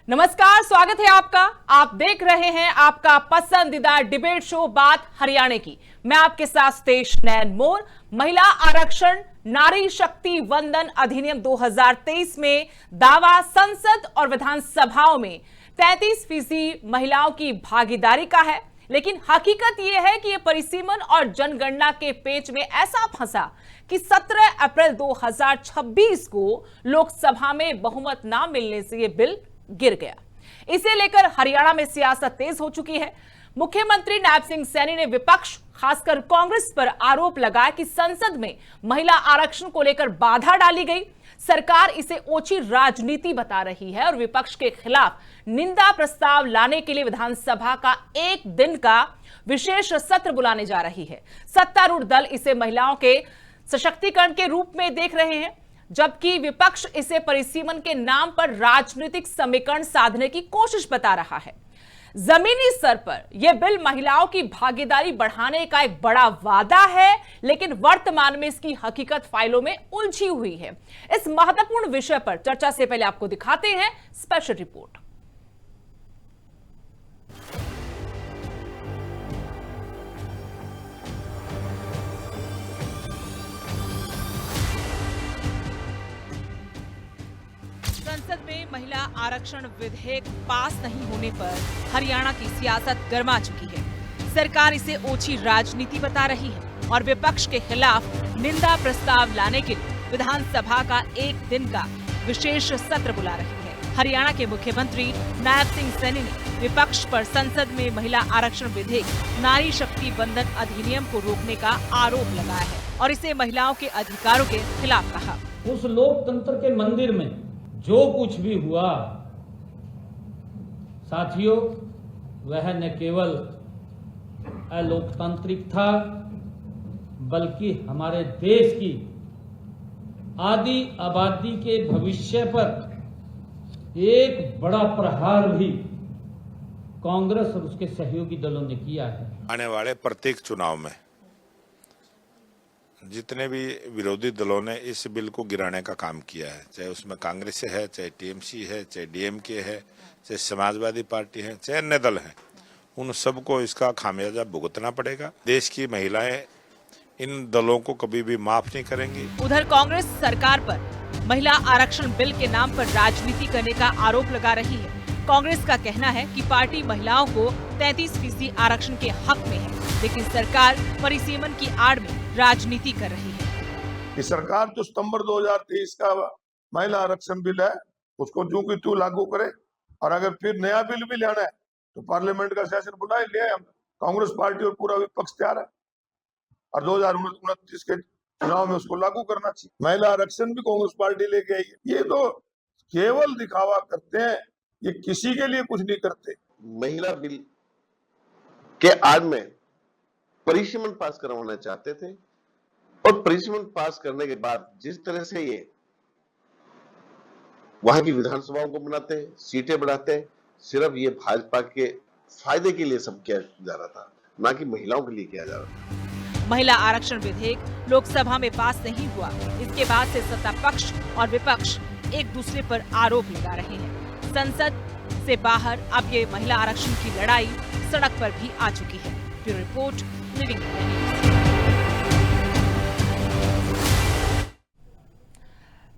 नमस्कार, स्वागत है आपका। आप देख रहे हैं आपका पसंदीदा डिबेट शो बात हरियाणा की। मैं आपके साथ तेज नैन मोर। महिला आरक्षण नारी शक्ति वंदन अधिनियम 2023 में दावा संसद और विधानसभाओं में 33% महिलाओं की भागीदारी का है, लेकिन हकीकत यह है कि यह परिसीमन और जनगणना के पेच में ऐसा फंसा कि 17 अप्रैल 2026 को लोकसभा में बहुमत ना मिलने से यह बिल गिर गया। इसे लेकर हरियाणा में सियासत तेज हो चुकी है। मुख्यमंत्री नायब सिंह सैनी ने विपक्ष खासकर कांग्रेस पर आरोप लगाया कि संसद में महिला आरक्षण को लेकर बाधा डाली गई, सरकार इसे ओछी राजनीति बता रही है और विपक्ष के खिलाफ निंदा प्रस्ताव लाने के लिए विधानसभा का एक दिन का विशेष सत्र बुलाने जा रही है। सत्तारूढ़ दल इसे महिलाओं के सशक्तिकरण के रूप में देख रहे हैं, जबकि विपक्ष इसे परिसीमन के नाम पर राजनीतिक समीकरण साधने की कोशिश बता रहा है। जमीनी स्तर पर यह बिल महिलाओं की भागीदारी बढ़ाने का एक बड़ा वादा है, लेकिन वर्तमान में इसकी हकीकत फाइलों में उलझी हुई है। इस महत्वपूर्ण विषय पर चर्चा से पहले आपको दिखाते हैं स्पेशल रिपोर्ट। संसद में महिला आरक्षण विधेयक पास नहीं होने पर हरियाणा की सियासत गर्मा चुकी है। सरकार इसे ओछी राजनीति बता रही है और विपक्ष के खिलाफ निंदा प्रस्ताव लाने के लिए विधानसभा का एक दिन का विशेष सत्र बुला रही है। हरियाणा के मुख्यमंत्री नायब सिंह सैनी ने विपक्ष पर संसद में महिला आरक्षण विधेयक नारी शक्ति वंदन अधिनियम को रोकने का आरोप लगाया है और इसे महिलाओं के अधिकारों के खिलाफ कहा। उस लोकतंत्र के मंदिर में जो कुछ भी हुआ साथियों, वह न केवल अलोकतांत्रिक था, बल्कि हमारे देश की आदि आबादी के भविष्य पर एक बड़ा प्रहार भी कांग्रेस और उसके सहयोगी दलों ने किया है। आने वाले प्रत्येक चुनाव में जितने भी विरोधी दलों ने इस बिल को गिराने का काम किया है, चाहे उसमें कांग्रेस है, चाहे टीएमसी है, चाहे डीएमके है, चाहे समाजवादी पार्टी है, चाहे अन्य दल हैं, उन सबको इसका खामियाजा भुगतना पड़ेगा। देश की महिलाएं इन दलों को कभी भी माफ नहीं करेंगी। उधर कांग्रेस सरकार पर महिला आरक्षण बिल के नाम पर राजनीति करने का आरोप लगा रही है। कांग्रेस का कहना है कि पार्टी महिलाओं को 33% आरक्षण के हक में है, लेकिन सरकार परिसीमन की आड़ में राजनीति कर रही है। कि सरकार जो सितंबर 2023 का महिला आरक्षण बिल है उसको जो की त्यों लागू करे, और अगर फिर नया बिल भी लाना है तो पार्लियामेंट का सेशन बुलाए, ले हम कांग्रेस पार्टी और पूरा विपक्ष तैयार है और 2029 के चुनाव में उसको लागू करना चाहिए। महिला आरक्षण भी कांग्रेस पार्टी लेके आई है। ये तो केवल दिखावा करते हैं, ये किसी के लिए कुछ नहीं करते। महिला बिल के आड़ में परिसीमन पास करवाना चाहते थे और परिसीमन पास करने के बाद जिस तरह से ये वहां की विधानसभाओं को बनाते हैं, सीटें बढ़ाते हैं, सिर्फ ये भाजपा के फायदे के लिए सब किया जा रहा था, ना कि महिलाओं के लिए किया जा रहा था। महिला आरक्षण विधेयक लोकसभा में पास नहीं हुआ। इसके बाद से सत्ता पक्ष और विपक्ष एक दूसरे पर आरोप लगा रहे हैं। संसद से बाहर अब ये महिला आरक्षण की लड़ाई सड़क पर भी आ चुकी है। Bureau report, living India news.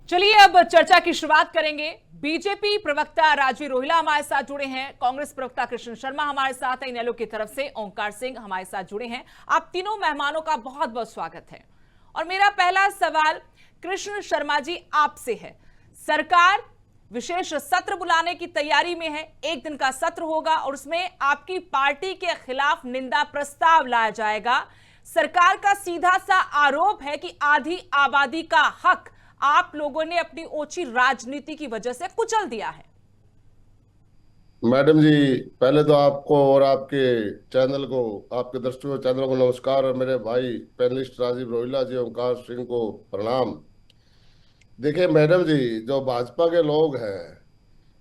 चलिए अब चर्चा की शुरुआत करेंगे। बीजेपी प्रवक्ता राजवीर रोहिला हमारे साथ जुड़े हैं, कांग्रेस प्रवक्ता कृष्ण शर्मा हमारे साथ है, इनेलो की तरफ से ओंकार सिंह हमारे साथ जुड़े हैं। आप तीनों मेहमानों का बहुत बहुत स्वागत है। और मेरा पहला सवाल कृष्ण शर्मा जी आपसे है। सरकार विशेष सत्र बुलाने की तैयारी में है, एक दिन का सत्र होगा और उसमें आपकी पार्टी के खिलाफ निंदा प्रस्ताव लाया जाएगा। सरकार का सीधा सा आरोप है कि आधी आबादी का हक आप लोगों ने अपनी ओछी राजनीति की वजह से कुचल दिया है। मैडम जी, पहले तो आपको और आपके चैनल को, आपके दर्शकों चैनल को नमस्कार और मेरे भाई पैनलिस्ट राजीव रोहिला जी, ओंकार सिंह को प्रणाम। देखिए मैडम जी, जो भाजपा के लोग हैं,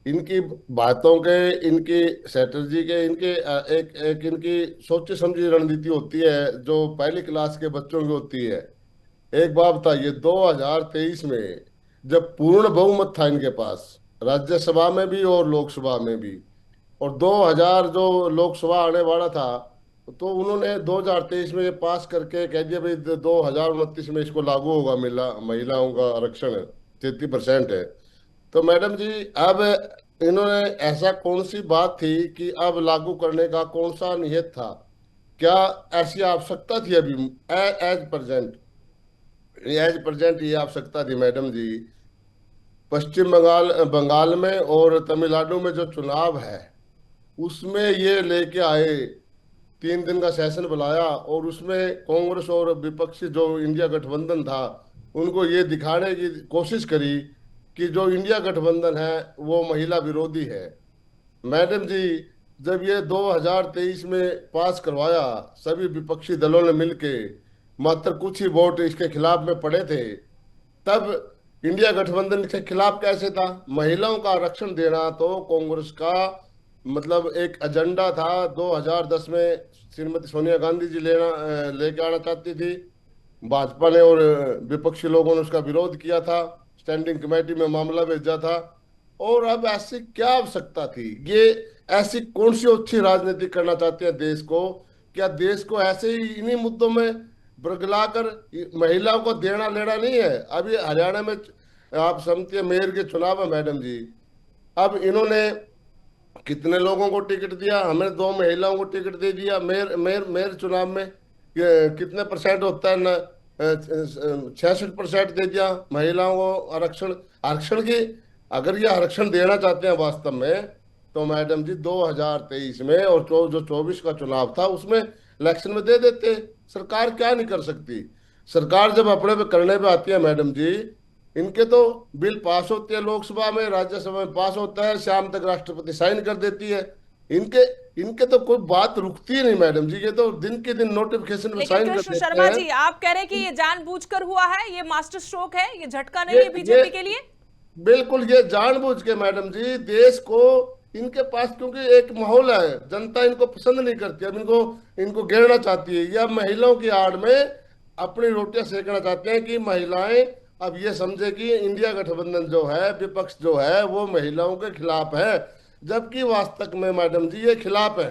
इनकी बातों के, इनकी स्ट्रेटजी के, इनके एक इनकी सोची समझी रणनीति होती है जो पहली क्लास के बच्चों की होती है। एक बात बताइए, 2023 में जब पूर्ण बहुमत था इनके पास, राज्यसभा में भी और लोकसभा में भी। और 2000 जो लोकसभा आने वाला था, तो उन्होंने 2023 में ये पास करके कह दिया भाई 2029 में इसको लागू होगा, महिलाओं का आरक्षण 33% है। तो मैडम जी, अब इन्होंने ऐसा कौन सी बात थी कि अब लागू करने का कौन सा नियत था? क्या ऐसी आवश्यकता थी अभी? एज प्रेजेंट ये आवश्यकता थी मैडम जी। पश्चिम बंगाल में और तमिलनाडु में जो चुनाव है उसमें ये लेके आए, 3 दिन का सेशन बुलाया और उसमें कांग्रेस और विपक्षी जो इंडिया गठबंधन था उनको ये दिखाने की कोशिश करी कि जो इंडिया गठबंधन है वो महिला विरोधी है। मैडम जी, जब ये 2023 में पास करवाया, सभी विपक्षी दलों ने मिलके, मात्र कुछ ही वोट इसके खिलाफ में पड़े थे, तब इंडिया गठबंधन के खिलाफ कैसे था? महिलाओं का आरक्षण देना तो कांग्रेस का मतलब एक एजेंडा था। 2010 में श्रीमती सोनिया गांधी जी लेके आना चाहती थी, भाजपा ने और विपक्षी लोगों ने उसका विरोध किया था, स्टैंडिंग कमेटी में मामला भेजा था। और अब ऐसी क्या आवश्यकता थी? ये ऐसी कौन सी अच्छी राजनीति करना चाहते हैं देश को? क्या देश को ऐसे ही इन्हीं मुद्दों में बरगलाकर महिलाओं को देना लेना नहीं है? अभी हरियाणा में आप समझते हैं मेयर के चुनाव है मैडम जी, अब इन्होंने कितने लोगों को टिकट दिया? हमें 2 महिलाओं को टिकट दे दिया। मेयर चुनाव में कितने परसेंट होता है ना, 66% दे दिया महिलाओं को आरक्षण की। अगर ये आरक्षण देना चाहते हैं वास्तव में, तो मैडम जी 2023 में और जो 24 का चुनाव था उसमें इलेक्शन में दे देते। सरकार क्या नहीं कर सकती? सरकार जब अपने पे करने पे आती है मैडम जी, इनके तो बिल पास होते हैं लोकसभा में, राज्यसभा में पास होता है, शाम तक राष्ट्रपति साइन कर देती है। इनके तो कोई बात रुकती ही नहीं मैडम जी, ये तो दिन के दिन नोटिफिकेशन में साइन कर कृष्ण देते शर्मा हैं। जी, आप कह रहे हैं कि ये जानबूझकर हुआ है, ये मास्टर स्ट्रोक है, ये झटका नहीं है बीजेपी के लिए? बिल्कुल, ये जानबूझ के मैडम जी देश को, इनके पास क्योंकि एक माहौल है, जनता इनको पसंद नहीं करती, अब इनको घेरना चाहती है, या महिलाओं की आड़ में अपनी रोटियां सेकना चाहते हैं कि महिलाएं अब ये समझे कि इंडिया गठबंधन जो है, विपक्ष जो है, वो महिलाओं के खिलाफ है, जबकि वास्तव में मैडम जी ये खिलाफ है।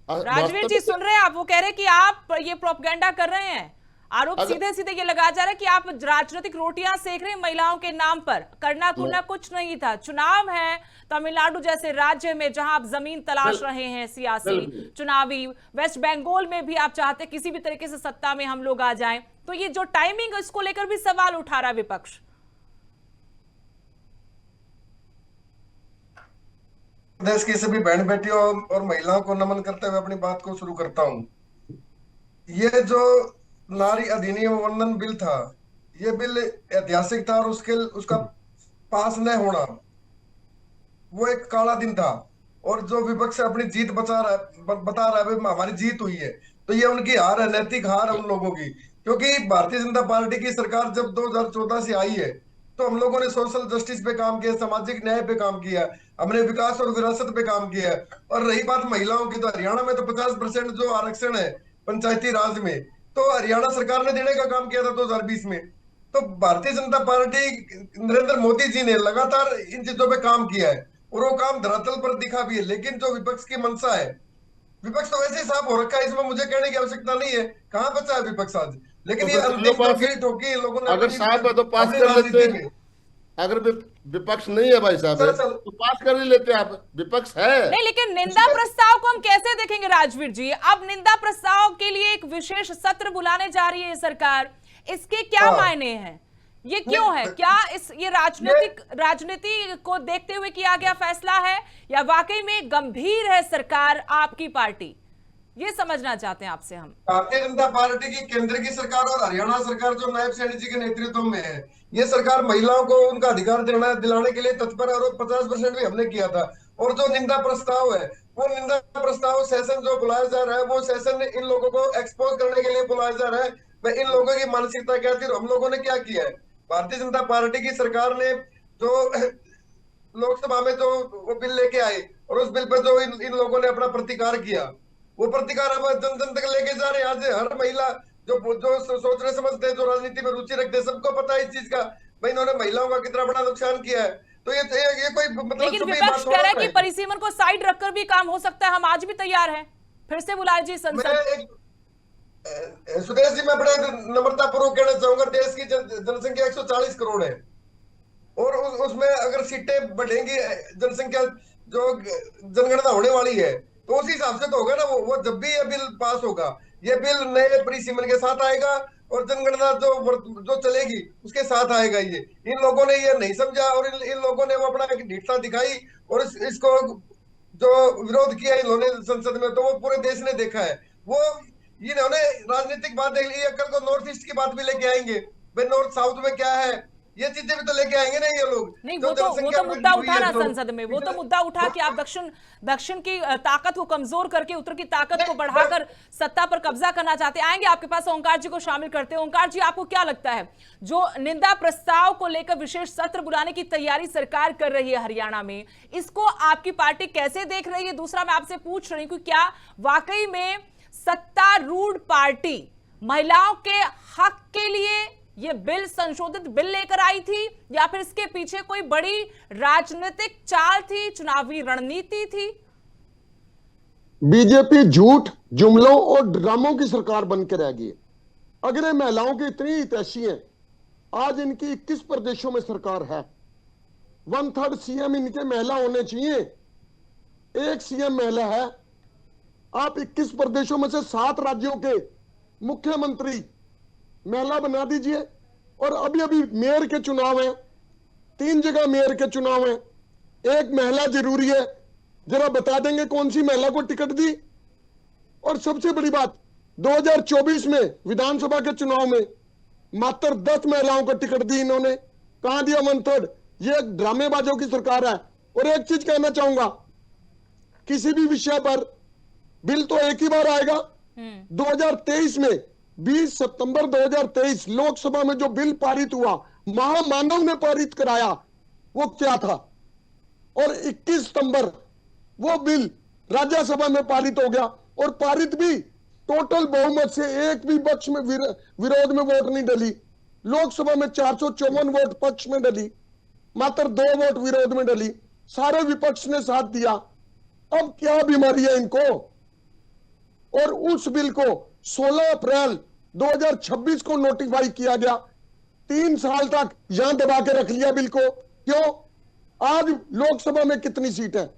राजवीर जी सुन रहे हैं आप? वो कह रहे हैं कि आप ये प्रोपेगेंडा कर रहे हैं। आरोप सीधे सीधे ये लगाया जा रहा है कि आप राजनीतिक रोटियां सेक रहे हैं महिलाओं के नाम पर। करना कुरना कुछ नहीं था। चुनाव है तमिलनाडु जैसे राज्य में जहां आप जमीन तलाश रहे हैं सियासी चुनावी, वेस्ट बंगाल में भी आप चाहते किसी भी तरीके से सत्ता में हम लोग आ जाएं, तो ये जो टाइमिंग है इसको लेकर भी सवाल उठा रहा है विपक्ष। देश की सभी बहन बेटियों और महिलाओं को नमन करते हुए अपनी बात को शुरू करता हूं। ये जो नारी अधिनियम वंदन बिल था, ये बिल ऐतिहासिक था और उसका पास न होना वो एक काला दिन था। और जो विपक्ष अपनी जीत बता रहा है हमारी जीत हुई है, तो ये उनकी हार है, नैतिक हार है उन लोगों की। क्योंकि भारतीय जनता पार्टी की सरकार जब 2014 से आई है, तो हम लोगों ने सोशल जस्टिस पे काम किया, सामाजिक न्याय पे काम किया, हमने विकास और विरासत पे काम किया। और रही बात महिलाओं की, तो हरियाणा में तो 50% जो आरक्षण है पंचायती राज में, तो हरियाणा सरकार ने देने का काम किया था 2020 में। तो भारतीय जनता पार्टी नरेंद्र मोदी जी ने लगातार इन चीजों पे काम किया है और वो काम धरातल पर दिखा भी है। लेकिन जो विपक्ष की मंशा है, विपक्ष तो वैसे ही साफ हो रखा है, इसमें मुझे कहने की आवश्यकता नहीं है। कहाँ बचा है विपक्ष आज? लेकिन ये अंतिम ठोकी लोगों ने। अगर साहब है तो पास कर लेते, अगर विपक्ष नहीं है भाई साहब तो पास कर ही लेते आप, विपक्ष है नहीं। लेकिन निंदा प्रस्ताव को हम कैसे देखेंगे राजवीर जी? अब निंदा प्रस्ताव के लिए एक विशेष सत्र बुलाने जा रही है सरकार, इसके क्या मायने हैं? ये क्यों है? क्या ये राजनीति को देखते हुए किया गया फैसला है या वाकई में गंभीर है सरकार आपकी पार्टी? ये समझना चाहते हैं आपसे हम। भारतीय जनता पार्टी की केंद्र की सरकार और हरियाणा सरकार जो नायब सैनी जी के नेतृत्व में है, ये सरकार महिलाओं को उनका अधिकार दिलाने के लिए तत्पर है और 50% भी हमने किया था। और जो निंदा प्रस्ताव है, वो निंदा प्रस्ताव सेशन जो बुलाया जा रहा है, वो सेशन इन लोगों को एक्सपोज करने के लिए बुलाया जा रहा है। इन लोगों की मानसिकता क्या थी, हम लोगों ने क्या किया है। भारतीय जनता पार्टी की सरकार ने जो लोकसभा में जो वो बिल लेके आए और उस बिल पर जो इन लोगों ने अपना प्रतिकार किया, वो प्रतिकार अब जन जन तक लेके जा रहे हैं। आज हर महिला जो सोचने समझते हैं, जो राजनीति में रुचि रखते हैं, सबको पता है इस चीज का। भाई इन्होंने महिलाओं का कितना बड़ा नुकसान किया है। तो ये कोई मतलब लेकिन छुपी विपक्ष बात कह रहा है थोड़ा कि परिसीमन को साइड रखकर भी काम हो सकता है, हम आज भी तैयार हैं, फिर से बुलाए जी मैं संसद। सुदेश जी, मैं बड़े नम्रता पूर्वक कहना चाहूंगा, देश की जनसंख्या 140 करोड़ है, और उसमें अगर सीटें बढ़ेंगी, जनसंख्या जो जनगणना होने वाली है, तो उस हिसाब से तो होगा ना। वो जब भी ये बिल पास होगा, ये बिल नए परिसीमन के साथ आएगा, और जनगणना जो चलेगी उसके साथ आएगा। ये इन लोगों ने ये नहीं समझा, और इन लोगों ने वो अपना एक ढीठता दिखाई, और इसको जो विरोध किया इन्होंने संसद में, तो वो पूरे देश ने देखा है। वो इन्होंने राजनीतिक बात देख ली, अगर तो नॉर्थ ईस्ट की बात भी लेके आएंगे, भाई नॉर्थ साउथ में क्या है, ये चीजें भी तो लेके आएंगे ना ये लोग। नहीं, जो वो तो जनसंख्या मुद्दा बढ़ी हुई उठा ना है, तो संसद में, वो तो मुद्दा उठा कि आप दक्षिण की ताकत को कमजोर करके उत्तर की ताकत को बढ़ाकर सत्ता पर कब्जा करना चाहते हैं। आएंगे आपके पास, ओंकार जी को शामिल करते हैं। ओंकार जी, आपको क्या लगता है, जो निंदा प्रस्ताव को लेकर विशेष सत्र बुलाने की तैयारी सरकार कर रही है हरियाणा में, इसको आपकी पार्टी कैसे देख रही है? दूसरा, मैं आपसे पूछ रही हूँ, क्या वाकई में सत्तारूढ़ पार्टी महिलाओं के हक के लिए ये बिल, संशोधित बिल लेकर आई थी, या फिर इसके पीछे कोई बड़ी राजनीतिक चाल थी, चुनावी रणनीति थी? बीजेपी झूठ, जुमलों और ड्रामों की सरकार बनकर रह गई। अगर ये महिलाओं की इतनी हितैषी हैं, आज इनकी 21 प्रदेशों में सरकार है, 1/3 सीएम इनके महिला होने चाहिए, एक सीएम महिला है। आप 21 प्रदेशों में से 7 राज्यों के मुख्यमंत्री महिला बना दीजिए। और अभी अभी मेयर के चुनाव हैं, 3 जगह मेयर के चुनाव हैं, एक महिला जरूरी है। जरा बता देंगे कौन सी महिला को टिकट दी? और सबसे बड़ी बात, 2024 में विधानसभा के चुनाव में मात्र 10 महिलाओं को टिकट दी इन्होंने। कहां दिया 1/3? ये ड्रामेबाजों की सरकार है। और एक चीज कहना चाहूंगा, किसी भी विषय पर बिल तो एक ही बार आएगा। 2023 में 20 सितंबर 2023 लोकसभा में जो बिल पारित हुआ, महामानव ने पारित कराया, वो क्या था? और 21 सितंबर वो बिल राज्यसभा में पारित हो गया, और पारित भी टोटल बहुमत से, एक भी पक्ष में विरोध में वोट नहीं डली। लोकसभा में 454 वोट पक्ष में डली, मात्र 2 वोट विरोध में डली, सारे विपक्ष ने साथ दिया। अब क्या बीमारी है इनको? और उस बिल को 16 अप्रैल 2026 को नोटिफाई किया गया। 3 साल तक यहां दबा के रख लिया बिल को। क्यों? आज लोकसभा में कितनी सीट है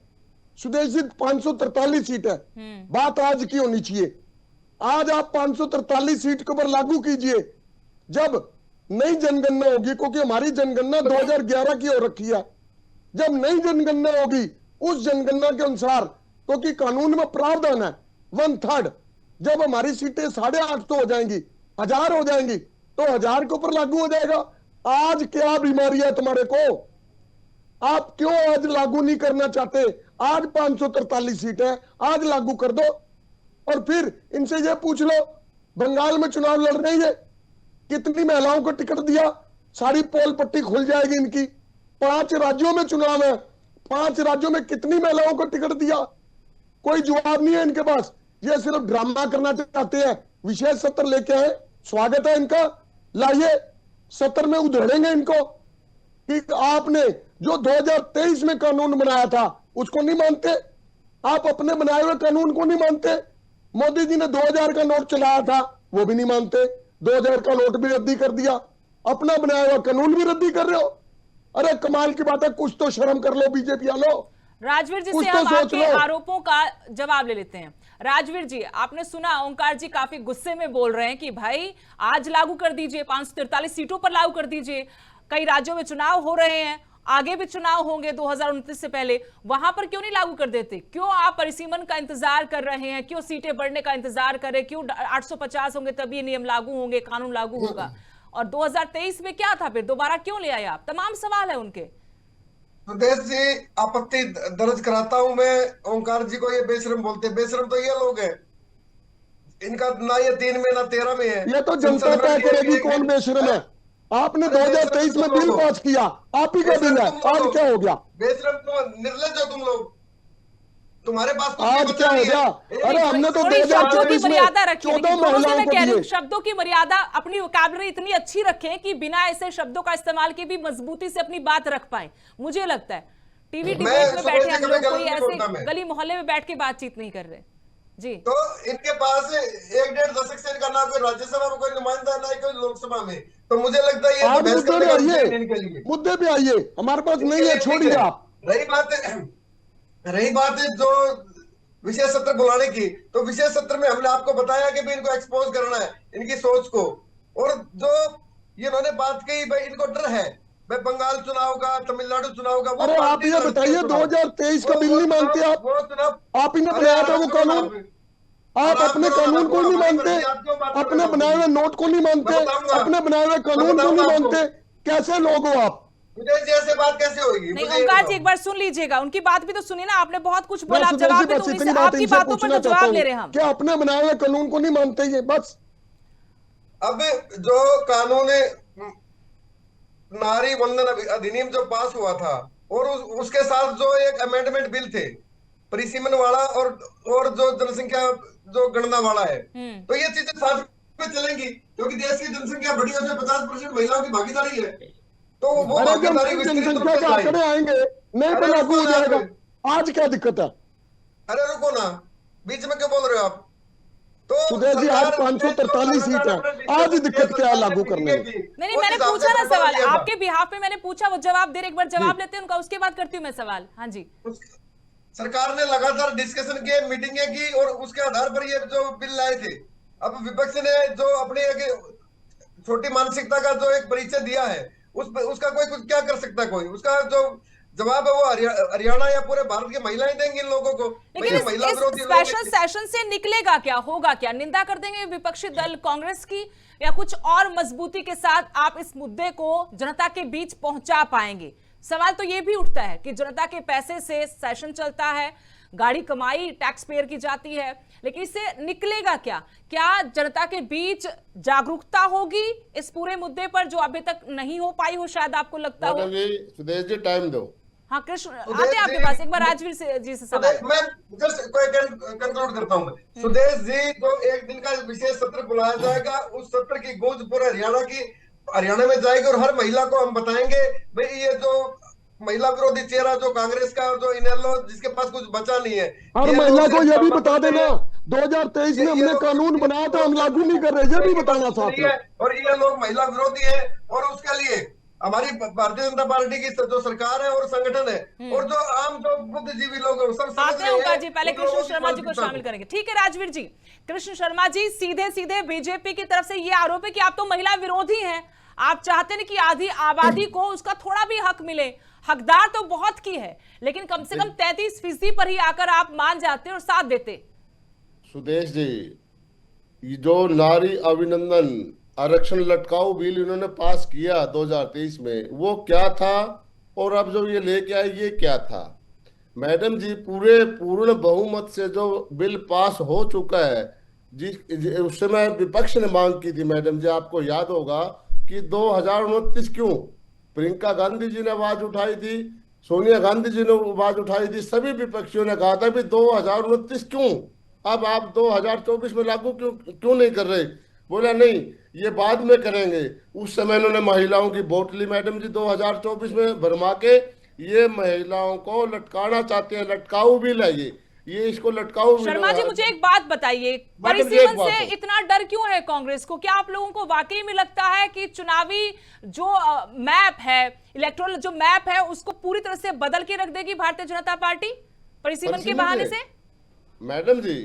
सुदेश जी? 543 सीट है। बात आज की होनी चाहिए। आज आप 543 सीट के ऊपर लागू कीजिए। जब नई जनगणना होगी, क्योंकि हमारी जनगणना 2011 की हो रखी है, जब नई जनगणना होगी उस जनगणना के अनुसार, क्योंकि कानून में प्रावधान है 1/3, जब हमारी सीटें 850 हो जाएंगी, 1000 हो जाएंगी, तो 1000 के ऊपर लागू हो जाएगा। आज क्या बीमारी है तुम्हारे को? आप क्यों आज लागू नहीं करना चाहते? आज 543 सीट है, आज लागू कर दो। और फिर इनसे ये पूछ लो, बंगाल में चुनाव लड़ रही है, कितनी महिलाओं को टिकट दिया? सारी पोल पट्टी खुल जाएगी इनकी। 5 राज्यों में चुनाव है, 5 राज्यों में कितनी महिलाओं को टिकट दिया? कोई जवाब नहीं है इनके पास। ये सिर्फ ड्रामा करना चाहते हैं। विशेष सत्र लेके आए, स्वागत है इनका, लाइए, सत्र में उधेड़ेंगे इनको कि आपने जो 2023 में कानून बनाया था उसको नहीं मानते, आप अपने बनाए हुए कानून को नहीं मानते। मोदी जी ने 2000 का नोट चलाया था, वो भी नहीं मानते, 2000 का नोट भी रद्दी कर दिया, अपना बनाया हुआ कानून भी रद्दी कर रहे हो। अरे कमाल की बात है, कुछ तो शर्म कर लो बीजेपी वालों। राजवीर जी से हम आपके आरोपों का जवाब ले लेते हैं। राजवीर जी, आपने सुना ओंकार जी काफी गुस्से में बोल रहे हैं कि भाई आज लागू कर दीजिए, 543 सीटों पर लागू कर दीजिए। कई राज्यों में चुनाव हो रहे हैं, आगे भी चुनाव होंगे 2029 से पहले, वहां पर क्यों नहीं लागू कर देते? क्यों आप परिसीमन का इंतजार कर रहे हैं? क्यों सीटें बढ़ने का इंतजार कर रहे हैं? क्यों 850 होंगे तभी नियम लागू होंगे, कानून लागू होगा? और 2023 में क्या था, फिर दोबारा क्यों ले आए आप? तमाम सवाल है उनके। सुदेश जी, आपत्ति दर्ज कराता हूं मैं। ओंकार जी को ये बेशरम बोलते, बेशरम तो ये लोग हैं, इनका ना ये 3 में ना 13 में है। ये तो जनता तय करेगी कौन बेशरम है। आपने 2023 में बिल पास किया, आप ही का बिल है, आज क्या हो गया? बेशरम तो निर्लज हो तुम लोग। तुम्हारे पास कुछ आज नहीं क्या बचा हो नहीं गया? है। अरे हमने तो थोड़ी शब्दों की 2024 में मर्यादा रखी, 14 दोनों से महिलाओं मैं को कह रही हूँ दिए। शब्दों की मर्यादा, अपनी वोकैबुलरी इतनी अच्छी रखें कि बिना ऐसे शब्दों का इस्तेमाल के भी मजबूती से अपनी बात रख पाए। मुझे लगता है टीवी डिबेट में बैठे हम लोग कोई ऐसे गली मोहल्ले में बैठ के बातचीत नहीं कर रहे जी। तो इनके पास 1-1.5 दशक से इनका ना कोई राज्यसभा में कोई नुमाइंदा ना कोई लोकसभा में, तो मुझे लगता है ये आप तो बहस मुद्दे करने पे का विषय आइए, नहीं इनके लिए। मुद्दे पे आइए, हमारे पास इनके नहीं है, लिए छोड़िए ठीक है। आप। रही बात है जो विशेष सत्र बुलाने की, तो विशेष सत्र में हमने आपको बताया कि भाई इनको एक्सपोज करना है, इनकी सोच को। और जो ये इन्होंने बात कही भाई इनको डर है भाई बंगाल चुनाव का, तमिलनाडु चुनाव का, वो अरे आप पार्टी ये लड़ती है बताइए, चुनाव। 2023 का वो- बिल वो नहीं मानते चुनाव- आप? वो चुनाव आप इन्हें अरे बनाया था आराम वो करो ना कानून? आप। आप आराम अपने करो ना, कानून को वो नहीं हमारी मानते, मर्जी, आप क्यों बात कर अपने रहे हो? बनाए हुए नोट को नहीं मानते, मैं बताऊंगा। अपने बनाए हुए मैं कानून को बताऊंगा नहीं आपको। मानते, कैसे लोग हो आप? मुझे जैसे बात कैसे होगी? नहीं मुझे ये ओंकार जी बताओ। एक बार सुन लीजिएगा, उनकी बात भी तो सुनिए ना, आपने बहुत कुछ मैं बोला, आप सुदेश जवाब जी भी बस तो इतनी उन्हीं से, बात आपकी इनसे बातों पर पूछना तो चाहता जवाब ले रहे हैं हूँ, हम। क्या अपने बनाए हुए कानून को नहीं मानते ये? बस अब जो कानून नारी वंदन अधिनियम जो पास हुआ था और उसके साथ जो एक अमेंडमेंट बिल थे परिसीमन वाला और जो जनसंख्या जो गणना वाला है, तो ये चीजें साथ में चलेंगी क्योंकि देश की जनसंख्या बढ़ी है, उसमें 50% महिलाओं की भागीदारी है। तो वो अरे जब भागीदारी नई विस्तृत रूप जनसंख्या से के चलाई। आंकड़े आएंगे नहीं तो अरे लागू हो रुको ना जाएगा। आप। आज क्या दिक्कत है? अरे रुको ना, बीच में क्यों बोल रहे हो आप? तो सुदेश जी, आज सरकार 543 सीट है, आज ही दिक्कत क्या है लागू करने में? नहीं मैंने पूछा ना सवाल, आपके बिहाफ पे मैंने पूछा, वो जवाब दे रहे, एक बार जवाब लेते हैं उनका, उसके बाद करती हूँ मैं सवाल। हाँ जी। सरकार ने लगातार डिस्कशन किए, मीटिंगें की और उसके आधार पर ये जो बिल लाए थे। अब विपक्ष ने जो अपनी एक छोटी मानसिकता का जो एक परिचय दिया है, उसका कोई कुछ क्या कर सकता है? कोई उसका जो जवाब है वो हरियाणा या पूरे भारत की महिलाएं देंगी इन लोगों को। लेकिन महिला इस विरोधी स्पेशल सेशन से निकलेगा क्या, होगा क्या? निंदा कर देंगे विपक्षी दल कांग्रेस की, या कुछ और मजबूती के साथ आप इस मुद्दे को जनता के बीच पहुंचा पाएंगे? सवाल तो ये भी उठता है कि जनता के पैसे से सेशन चलता है, गाड़ी कमाई टैक्स पेयर की जाती है, लेकिन इससे निकलेगा क्या? क्या जनता के बीच जागरूकता होगी इस पूरे मुद्दे पर जो अभी तक नहीं हो पाई हो, शायद आपको लगता हो? सुदेश जी टाइम दो। हाँ कृष्ण आते हैं आपके पास, एक बार राजवीर जी से सवाल। मैं जस्ट कंक्लूड करता हूँ। सुदेश जी को एक दिन का विशेष सत्र बुलाया जाएगा, उस सत्र की गूंज पूरे हरियाणा में जाएगी और हर महिला को हम बताएंगे भाई ये जो महिला विरोधी चेहरा जो कांग्रेस का और जो इनेलो जिसके पास कुछ बचा नहीं है, हर महिला को यह भी बता देना 2023 में हमने कानून बनाया था, हम लागू नहीं कर रहे, ये भी बताना साथ में। और ये लोग महिला विरोधी है और उसके लिए हमारी भारतीय जनता पार्टी की जो सरकार है और संगठन है और जो आम जो बुद्धिजीवी लोग हैं सब आते हैं ओंकार जी, पहले कृष्ण शर्मा जी को शामिल करेंगे। ठीक है राजवीर जी। कृष्ण शर्मा जी, सीधे सीधे बीजेपी की तरफ से ये आरोप है कि आप तो महिला विरोधी हैं, आप चाहते हैं कि आधी आबादी को उसका थोड़ा भी हक मिले। हकदार तो बहुत की है, लेकिन कम से कम 33% पर ही आकर आप मान जाते और साथ देते। सुदेश जी, जो नारी अभिनंदन आरक्षण लटकाऊ बिल इन्होंने पास किया 2023 में, वो क्या था और अब जो ये लेके आए ये क्या था? मैडम जी, पूर्ण बहुमत से जो बिल पास हो चुका है, उस समय विपक्ष ने मांग की थी मैडम जी, आपको याद होगा कि 2029 क्यों? प्रियंका गांधी जी ने आवाज उठाई थी, सोनिया गांधी जी ने आवाज उठाई थी, सभी विपक्षियों ने कहा था भी 2029 क्यों? अब आप 2024 में लागू क्यों नहीं कर रहे? बोला नहीं, ये बाद में करेंगे। उस समय इन्होंने महिलाओं की वोट ली मैडम जी 2024 में भरमा के, ये महिलाओं को लटकाना चाहते हैं, लटकाऊ भी लाइए, ये इसको लटकाऊ। शर्मा जी मुझे एक बात बताइए, परिसीमन से इतना डर क्यों है कांग्रेस को? क्या आप लोगों को वाकई में लगता है कि चुनावी जो मैप है, इलेक्टोरल जो मैप है, उसको पूरी तरह से बदल के रख देगी भारतीय जनता पार्टी परिसीमन के बहाने से? मैडम जी,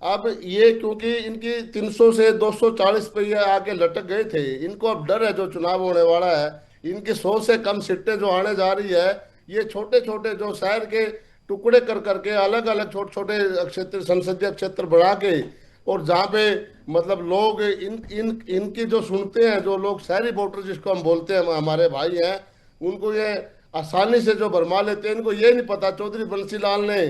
अब ये क्योंकि इनकी 300 से 240 पे ये आके लटक गए थे, इनको अब डर है जो चुनाव होने वाला है, इनकी 100 से कम सीटें जो आने जा रही है, ये छोटे छोटे जो शहर के टुकड़े कर करके अलग अलग छोटे छोटे क्षेत्र, संसदीय क्षेत्र बढ़ा के, और जहाँ पे मतलब लोग इनकी जो सुनते हैं, जो लोग शहरी वोटर जिसको हम बोलते हैं, हमारे भाई हैं, उनको ये आसानी से जो भरमा लेते हैं। इनको ये नहीं पता चौधरी बंसीलाल ने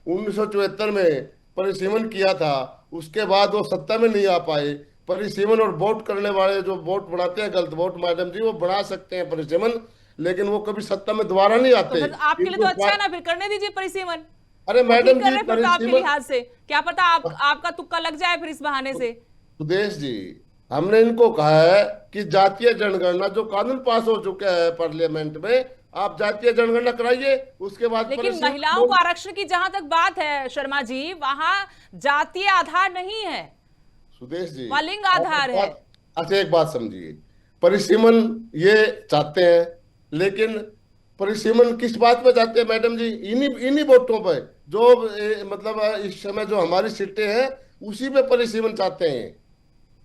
1974 में परिसीमन किया था, उसके बाद वो सत्ता में नहीं आ पाए। परिसीमन और वोट करने वाले जो वोट बढ़ाते हैं गलत वोट, मैडम जी, वो बढ़ा सकते हैं परिसीमन, लेकिन वो कभी सत्ता में दोबारा नहीं आते। तो आपके लिए तो अच्छा है ना, फिर करने दीजिए परिसीमन। अरे मैडम ठीक कर जी, रहे फिर तो आपके परिसीमन लिहाज से क्या पता आपका तुक्का लग जाए फिर इस बहाने से। सुदेश जी, हमने इनको कहा है कि जातीय जनगणना जो कानून पास हो चुका है पार्लियामेंट में, आप जातीय जनगणना कराइए, उसके बाद लेकिन परिसीमन महिलाओं को आरक्षण की जहां तक बात है शर्मा जी, वहां जातीय आधार नहीं है, सुदेश जी, वहां लिंग आधार है। अच्छा एक बात समझिए, परिसीमन ये चाहते हैं, लेकिन परिसीमन किस बात पे चाहते हैं मैडम जी? इन्हीं वोटों पे जो मतलब इस समय जो हमारी सीटें हैं उसी पे परिसीमन चाहते हैं।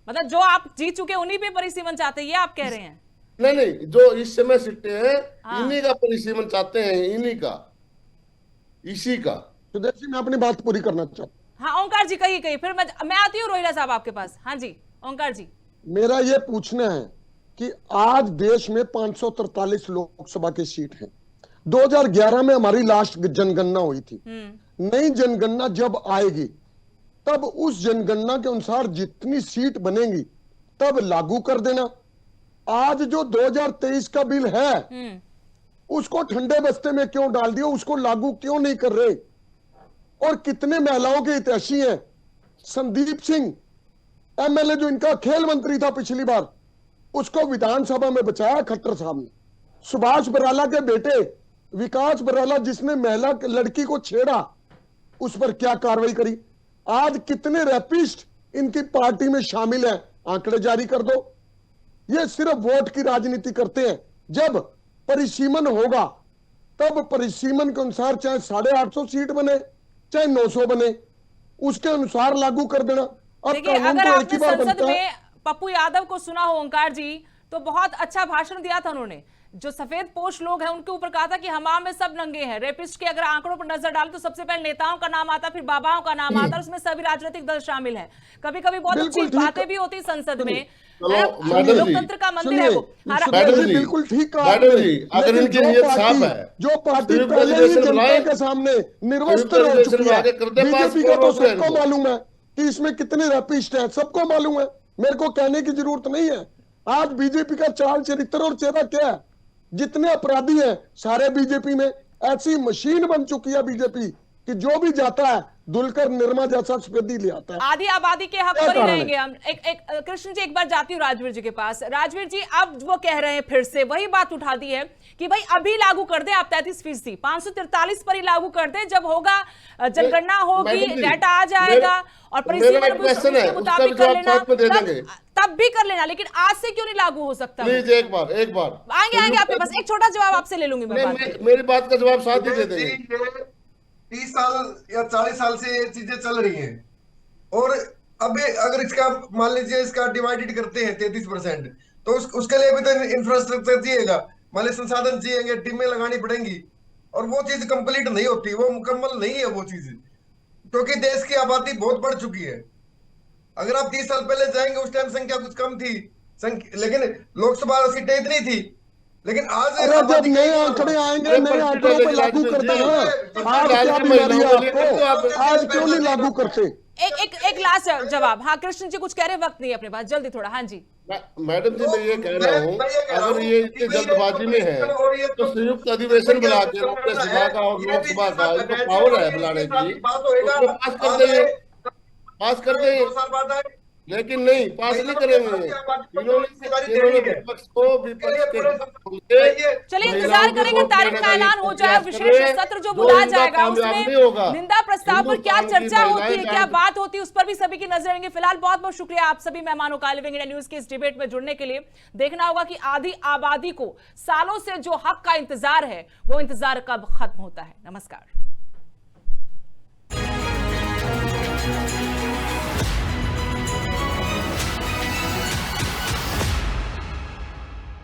मतलब जो आप जीत चुके उन्हीं पे परिसीमन चाहते हैं, ये आप कह रहे हैं? नहीं, जो इस समय सीटें हैं हाँ। इन्हीं का परिसीमन चाहते हैं, इन्हीं का, इसी का। सुदेश जी, मैं अपनी बात पूरी करना चाहता हूं। हाँ ओंकार जी कहिए, फिर मैं आती हूँ रोहिला साहब आपके पास। हाँ जी ओंकार जी। मेरा ये पूछना है कि आज देश में 543 लोकसभा की सीट है। 2011 में हमारी लास्ट जनगणना हुई थी। नई जनगणना जब आएगी तब उस जनगणना के अनुसार जितनी सीट बनेगी तब लागू कर देना। आज जो 2023 का बिल है उसको ठंडे बस्ते में क्यों डाल दिया, उसको लागू क्यों नहीं कर रहे? और कितने महिलाओं के हितैषी हैं? संदीप सिंह एमएलए जो इनका खेल मंत्री था पिछली बार, उसको विधानसभा में बचाया खट्टर साहब ने। सुभाष बराला के बेटे विकास बराला जिसने महिला लड़की को छेड़ा, उस पर क्या कार्रवाई करी? आज कितने रैपिस्ट इनकी पार्टी में शामिल हैं, आंकड़े जारी कर दो। ये सिर्फ वोट की राजनीति करते हैं। जब परिसीमन होगा तब परिसीमन के अनुसार चाहे 850 सीट बने चाहे 900 बने, उसके अनुसार लागू कर देना। अब देखिए कानून अगर तो एक ही आपने बार संसद बनता है। में पप्पू यादव को सुना हो ओंकार जी, तो बहुत अच्छा भाषण दिया था उन्होंने। जो सफेद पोश लोग हैं उनके ऊपर कहा था कि हमाम में सब नंगे हैं। रेपिस्ट के अगर आंकड़ों पर नजर डालें तो सबसे पहले नेताओं का नाम आता, फिर बाबाओं का नाम आता, उसमें सभी राजनीतिक दल शामिल हैं। कभी कभी बहुत अच्छी बिल्कुल ठीक। बातें भी होती संसद में। चलो, है? मैडम जी, लोकतंत्र का मंदिर है वो। मैडम जी, बिल्कुल ठीक कहा मैडम आपने। जी, अगर लेकिन इनकी जो नीयत पार्टी- साफ है, जो पार्टी संयुक्त पहले ही अधिवेशन जनता बुलाएं, के सामने निर्वस्त्र संयुक्त हो अधिवेशन चुकी में है। आगे कर दे पास, बीजेपी का तो कौन रोक रहे हैं सबको इनको? मालूम है कि इसमें कितने रैपिस्ट हैं, सबको मालूम है। मेरे को कहने की जरूरत नहीं है। आज बीजेपी का चाल चरित्र और चेहरा क्या है? जितने अपराधी हैं सारे बीजेपी में। ऐसी मशीन बन चुकी है बीजेपी कि जो भी जाता है दुलकर निर्मा जैसा स्पेदी ले आता है। आधी आबादी के हक क्या पर ही कारण है? रहेंगे हम। एक कृष्ण जी, एक बार जाती हूँ राजवीर जी के पास। राजवीर जी, अब वो कह रहे हैं, फिर से वही बात उठा दी है कि भाई अभी लागू कर दे आप 33%, 543 पर ही लागू कर दे। जब होगा जनगणना होगी, मैडम जी, डाटा आ जाएगा और मेरा एक परिसीमन क्वेश्चन है, उसके उसका मुताबिक भी कर जवाब लेना, साथ में दे देंगे। तब भी कर लेना। लेकिन आज से क्यों नहीं लागू हो सकता? प्लीज एक बार आएंगे आपके पास। एक छोटा जवाब आपसे ले लूंगी मैं बाद में। मेरी बात का जवाब साथ ही दे देंगे। 30 साल या 40 साल से ये चीजें चल रही हैं, और अभी अगर इसका मान लीजिए इसका डिवाइडेड करते हैं 33%, तो उसके लिए भी तो इंफ्रास्ट्रक्चर चाहिएगा, मान लीजिए संसाधन चाहिए, टीमें लगानी पड़ेंगी, और वो चीज कंप्लीट नहीं होती, वो मुकम्मल नहीं है वो चीज, क्योंकि देश की आबादी बहुत बढ़ चुकी है। अगर आप 30 साल पहले जाएंगे उस टाइम संख्या कुछ कम थी, लेकिन लोकसभा सीटें इतनी थी, लेकिन आज अरे जब नए आंकड़े आएंगे नए आंकड़ों पे लागू कर देना। आज क्या बीमारी है आपको? आज क्यों नहीं लागू करते? एक लास्ट जवाब। हाँ कृष्ण जी कुछ कह रहे, वक्त नहीं है अपने पास, जल्दी थोड़ा। हाँ जी मैडम जी, मैं ये कह रहा हूँ, अगर ये इतनी जल्दबाजी में है तो संयुक्त अधिवेशन बुला के राज्यसभा का और लोकसभा का इनको पावर है बुलाने की, उसको पास कर दें। लेकिन नहीं, पास नहीं करेंगे। इन्होंने विपक्ष को चलिए इंतजार करेंगे तारीख का ऐलान हो जाए। विशेष सत्र जो बुलाया जाएगा उसमें निंदा प्रस्ताव पर क्या चर्चा होती है, क्या बात होती है, उस पर भी सभी की नजर रहेंगे। फिलहाल बहुत बहुत शुक्रिया आप सभी मेहमानों का लिविंग इंडिया न्यूज के इस डिबेट में जुड़ने के लिए। देखना होगा कि आधी आबादी को सालों से जो हक का इंतजार है वो इंतजार कब खत्म होता है। नमस्कार।